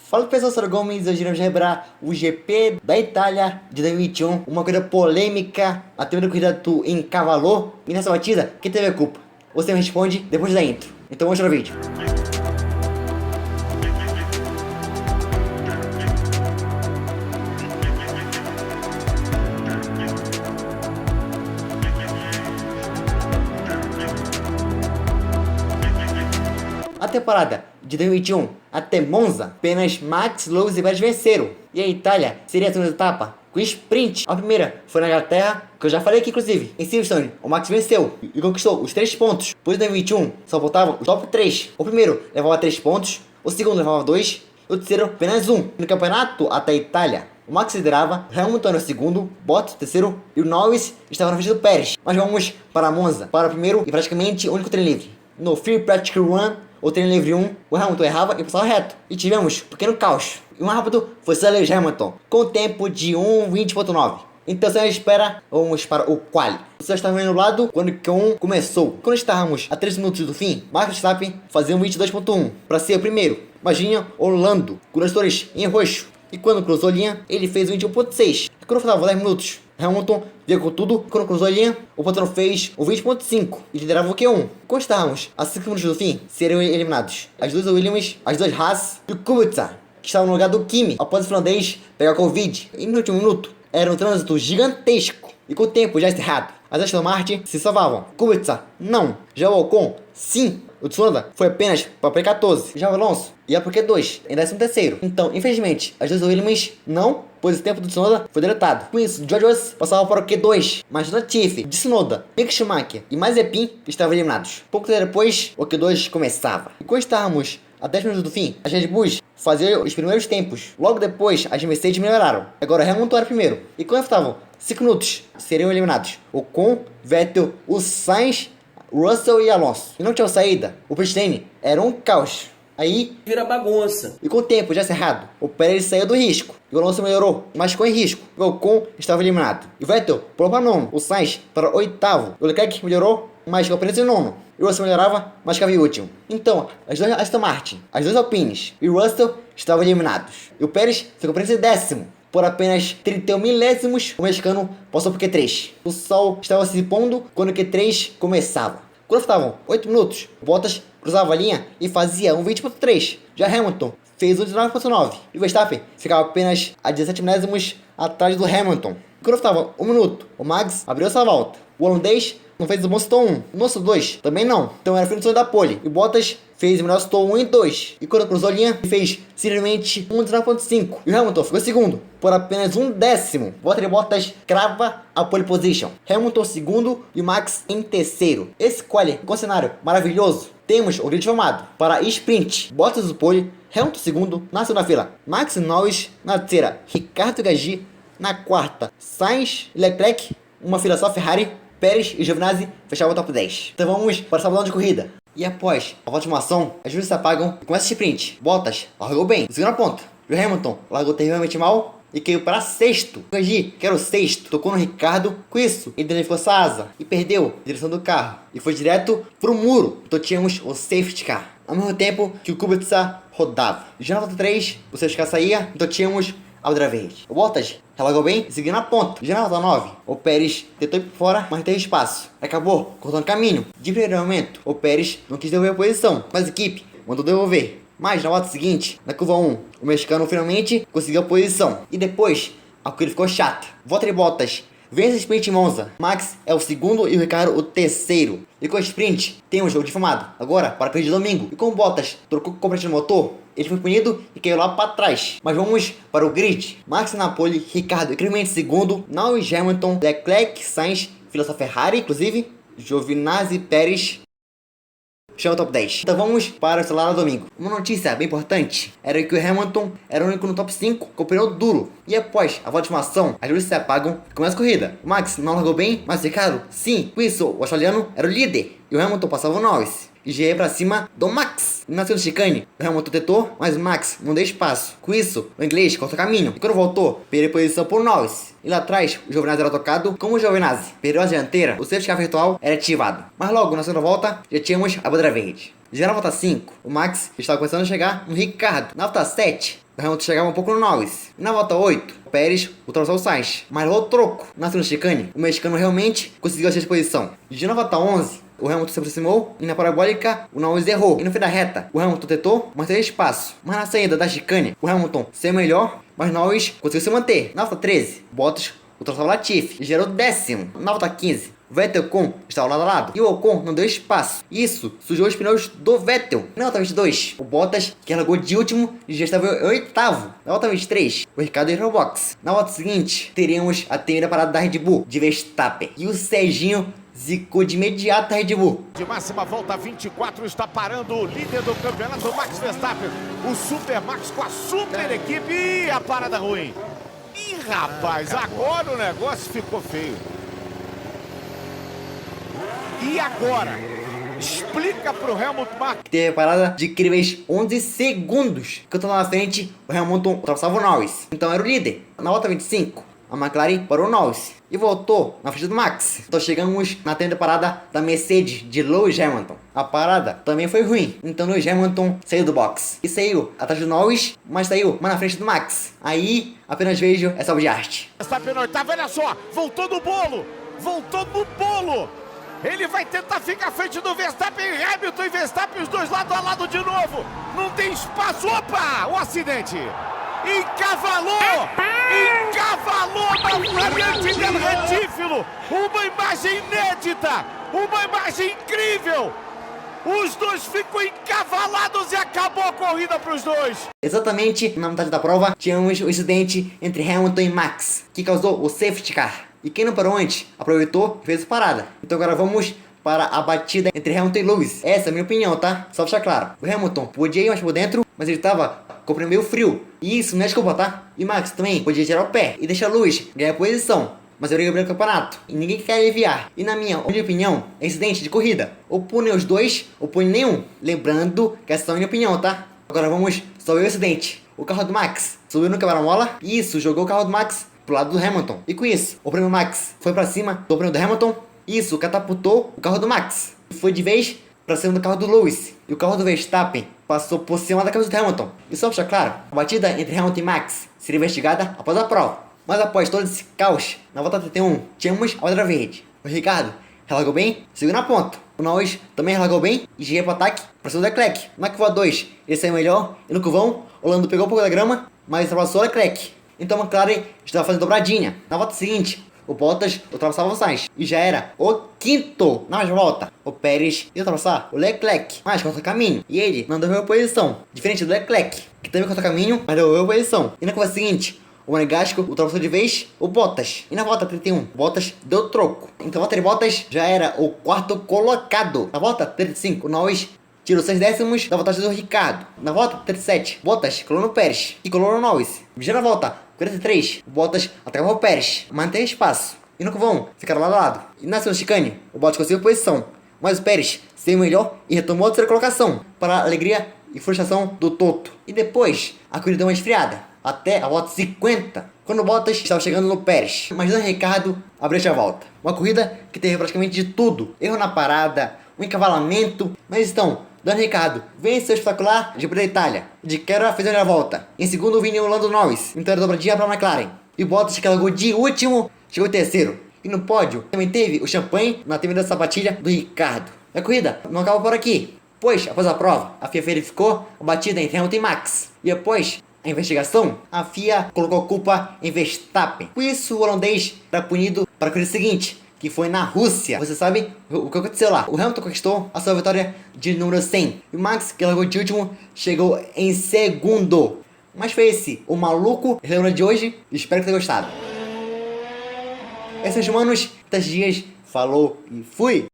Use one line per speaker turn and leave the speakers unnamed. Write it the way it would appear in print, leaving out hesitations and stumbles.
Fala pessoal, sou o Gomes, hoje iremos relembrar o GP da Itália de 2021, uma corrida polêmica, a primeira corrida do encavalou, e nessa batida, quem teve a culpa? Você me responde depois da intro, então vamos para o vídeo. A temporada de 2021 até Monza, apenas Max, Lewis e Pérez venceram. E a Itália seria a segunda etapa com sprint. A primeira foi na Inglaterra, que eu já falei aqui inclusive. Em Silverstone, o Max venceu e conquistou os 3 pontos. Pois em 2021 só faltavam os top 3. O primeiro levava 3 pontos, o segundo levava 2 e o terceiro apenas 1. No campeonato até a Itália, o Max liderava, Hamilton era o segundo, Bottas o terceiro e o Norris estava na frente do Pérez. Mas vamos para Monza, para o primeiro e praticamente único treino livre. No Free Practical Run, o treino livre 1, o Hamilton errava e passava reto. E tivemos um pequeno caos. E o mais rápido foi Sir Lewis Hamilton, com tempo de 1:20.9. Então, sem espera, vamos para o quali. Você estava vendo do lado quando o começou. Quando estávamos a 3 minutos do fim, Max Verstappen fazia 22.1 para ser o primeiro. Imagina Orlando, com os motores em roxo. E quando cruzou a linha, ele fez 21.6. E quando faltava 10 minutos, Hamilton veio com tudo. Quando cruzou a linha, o patrão fez o 20.5 e liderava o Q1. Quando estávamos a 5 minutos do fim, seriam eliminados as duas Williams, as duas Haas e o Kubica, que estava no lugar do Kimi após o finlandês pegar Covid. E no último minuto, era um trânsito gigantesco. E com o tempo já encerrado, as Aston Martin se salvavam. Kubica, não. Já o Ocon, sim. O Tsunoda foi apenas para o P14. Já o Alonso ia para o Q2, em 13º. Então, infelizmente, as duas Williams não, pois o tempo do Tsunoda foi deletado. Com isso, George Russell passava para o Q2, mas Latifi, de Tsunoda, Mick Schumacher e Mazepin estavam eliminados. Pouco tempo depois, o Q2 começava. E quando estávamos a 10 minutos do fim, as Red Bulls faziam os primeiros tempos. Logo depois, as Mercedes melhoraram. Agora Hamilton era primeiro. E quando estavam 5 minutos, seriam eliminados Ocon, Vettel, o Sainz, Russell e Alonso. E não tinha saída. O pit-lane era um caos. Aí
vira bagunça.
E com o tempo já cerrado, o Pérez saiu do risco. E o Alonso melhorou, mas ficou em risco. O Ocon estava eliminado. E o Vettel pulou para nono. O Sainz para oitavo. O Leclerc melhorou, mas ficou apenas em nono. E o Russell melhorava, mas ficava em último. Então, as duas Aston Martin, as duas Alpines e o Russell estavam eliminados. E o Pérez ficou apenas em décimo. Por apenas 31 milésimos, o mexicano passou por Q3. O sol estava se pondo quando o Q3 começava. Quando faltavam 8 minutos, o Bottas cruzava a linha e fazia 20.3. Já Hamilton fez 19.9. E o Verstappen ficava apenas a 17 milésimos atrás do Hamilton. Quando faltava 1 minuto, o Max abriu essa volta. O holandês não fez o bom stall 1. O nosso 2 também não. Então era fim da pole. E o Bottas fez o melhor stall 1 e 2. E quando cruzou a linha, ele fez simplesmente 1:19.5. E o Hamilton ficou segundo por apenas 1/10. Valtteri Bottas crava a pole position. Hamilton segundo e o Max em terceiro. Esse quali com cenário maravilhoso. Temos o grid formado para sprint. Bottas no pole, Hamilton segundo na segunda fila. Max Norris na terceira. Ricardo Gasly na quarta. Sainz e Leclerc, uma fila só Ferrari. Pérez e Giovinazzi fechavam o top 10. Então vamos para o sabadão de corrida. E após a volta de uma ação, as luzes se apagam e começa o sprint. Bottas largou bem, segunda ponta. E o Hamilton largou terrivelmente mal e caiu para sexto. O Gasly, que era o sexto, tocou no Ricardo. Com isso, ele danificou essa asa e perdeu a direção do carro. E foi direto pro muro. Então tínhamos o safety car. Ao mesmo tempo que o Kubica rodava. Já na volta 3, o safety car saía. Então tínhamos a bandeira verde. O Bottas relargou bem e seguiu na ponta. Já na volta 9, o Pérez tentou ir por fora, mas teve espaço. Acabou cortando caminho. De primeiro momento, o Pérez não quis devolver a posição, mas a equipe mandou devolver. Mas na volta seguinte, na curva 1, o mexicano finalmente conseguiu a posição. E depois, a corrida ficou chata. Valtteri Bottas vence o sprint em Monza. Max é o segundo e o Ricardo o terceiro. E com o sprint, tem um jogo difamado. Agora, para a corrida de domingo. E com o Bottas trocou completamente o motor, ele foi punido e caiu lá para trás. Mas vamos para o grid. Max na pole, Ricardo incrivelmente segundo, Norris, Hamilton, Leclerc, Sainz, fila só Ferrari, inclusive, Giovinazzi e Pérez chama o top 10. Então vamos para o celular no domingo. Uma notícia bem importante era que o Hamilton era o único no top 5 com o pneu duro. E após a volta de uma ação, as luzes se apagam e começa a corrida. O Max não largou bem, mas o Ricardo, sim, com isso, o australiano era o líder. E o Hamilton passava o Norris. E já ia pra cima do Max. Na segunda chicane, o Hamilton tentou, mas o Max não deu espaço. Com isso, o inglês cortou caminho. E quando voltou, perdeu posição por Norris. E lá atrás, o Giovinazzi era tocado. Como o Giovinazzi perdeu a dianteira, o safety car virtual era ativado. Mas logo, na segunda volta, já tínhamos a bandeira verde. Já na volta 5, o Max estava começando a chegar no Ricardo. Na volta 7, o Hamilton chegava um pouco no Norris. E na volta 8, o Pérez ultrapassou o Sainz. Mas levou troco na segunda chicane. O mexicano realmente conseguiu a sexta posição. E na volta 11, o Hamilton se aproximou e na parabólica o Norris errou. E no fim da reta, o Hamilton tentou manter espaço. Mas na saída da chicane, o Hamilton saiu melhor, mas Norris conseguiu se manter. Na volta 13, Bottas ultrapassou o Latifi e gerou 10º. Na volta 15, o Vettel e Ocon estavam lado a lado e o Ocon não deu espaço. Isso sujou os pneus do Vettel. Na volta 22, o Bottas, que largou de último, já estava em oitavo. Na volta 23, o Ricardo entrou no box. Na volta seguinte, teríamos a terceira parada da Red Bull, de Verstappen. E o Serginho zicou de imediato a Red Bull.
De máxima volta 24 está parando o líder do campeonato, Max Verstappen. O Super Max com a super equipe e a parada ruim. Ih, rapaz, agora o negócio ficou feio. E agora? Explica pro Helmut Marko.
Teve a parada de incríveis 11 segundos. Que eu tô na frente, o Hamilton ultrapassava o Norris. Então era o líder. Na volta 25, a McLaren parou o Norris e voltou na frente do Max. Então chegamos na terceira parada da Mercedes de Lewis Hamilton. A parada também foi ruim. Então Lewis Hamilton saiu do box. E saiu atrás do Norris, mas saiu mais na frente do Max. Aí apenas vejo essa obra de arte.
Verstappen no oitavo, olha só. Voltou no bolo. Voltou no bolo. Ele vai tentar ficar à frente do Verstappen, Hamilton e Verstappen, os dois lado a lado de novo. Não tem espaço. Opa! O acidente. Encavalou! Encavalou na variante del retífilo. Uma imagem inédita. Uma imagem incrível. Os dois ficam encavalados e acabou a corrida para os dois.
Exatamente na metade da prova, tínhamos o incidente entre Hamilton e Max, que causou o safety car. E quem não parou antes, aproveitou e fez a parada. Então agora vamos para a batida entre Hamilton e Lewis. Essa é a minha opinião, tá? Só pra deixar claro. O Hamilton podia ir mais por dentro, mas ele tava com o pneu meio frio. E isso não é desculpa, tá? E Max também podia tirar o pé e deixar Lewis ganhar a posição. Mas eu ia o campeonato e ninguém quer aliviar. E na minha opinião, é incidente de corrida. Ou pune os dois, ou pune nenhum. Lembrando que essa é a minha opinião, tá? Agora vamos sobre o acidente. O carro do Max subiu no quebra-mola e isso jogou o carro do Max pro lado do Hamilton. E com isso, o pneu Max foi pra cima do pneu do Hamilton. Isso catapultou o carro do Max. E foi de vez pra cima do carro do Lewis. E o carro do Verstappen passou por cima da cabeça do Hamilton. E só pra deixar claro, a batida entre Hamilton e Max seria investigada após a prova. Mas após todo esse caos, na volta 31, tínhamos a bandeira verde. O Ricardo relargou bem, seguiu na ponta. O Norris também relargou bem e girou para ataque para cima do Leclerc. Na curva 2, ele saiu melhor e no curvão, o Lando pegou um pouco da grama, mas ultrapassou o Leclerc. Então a McLaren estava fazendo dobradinha. Na volta seguinte, o Bottas ultrapassava o Sainz e já era o quinto na mais volta. O Pérez ia ultrapassar o Leclerc, mas contra caminho. E ele não deu posição, diferente do Leclerc, que também contra caminho, mas deu posição. E na curva seguinte, o Monegasco ultrapassou de vez o Bottas. E na volta 31, o Bottas deu troco. Então a volta de Bottas já era o quarto colocado. Na volta 35, o Norris tirou 6 décimos da vantagem do Ricardo. Na volta 37, Bottas colou no Pérez e colou no Norris. Já na volta 43, o Bottas atacava o Pérez, mantém espaço. E no curvão, ficaram lado a lado. E na segunda chicane, o Bottas conseguiu posição. Mas o Pérez saiu melhor e retomou a terceira colocação, para a alegria e frustração do Toto. E depois, a corrida deu uma esfriada, até a volta 50, quando o Bottas estava chegando no Pérez. Mas o Ricardo abriu a volta. Uma corrida que teve praticamente de tudo. Erro na parada, um encavalamento. Mas então, Daniel Ricciardo venceu o espetacular de da Itália. De quebra fez a volta. Em segundo vinha o Lando Norris. Então era dobradinha para a McLaren. E o Bottas, que largou de último, chegou em terceiro. E no pódio também teve o champanhe na terminal da sapatilha do Ricardo. A corrida não acaba por aqui, pois após a prova, a FIA verificou a batida entre Hamilton e Max. E após a investigação, a FIA colocou a culpa em Verstappen. Por isso o holandês era punido para a corrida seguinte, que foi na Rússia. Você sabe o que aconteceu lá? O Hamilton conquistou a sua vitória de número 100. E o Max, que largou de último, chegou em segundo. Mas foi esse o maluco relembro de hoje. Espero que tenha gostado. Esses humanos, 10 dias, falou e fui!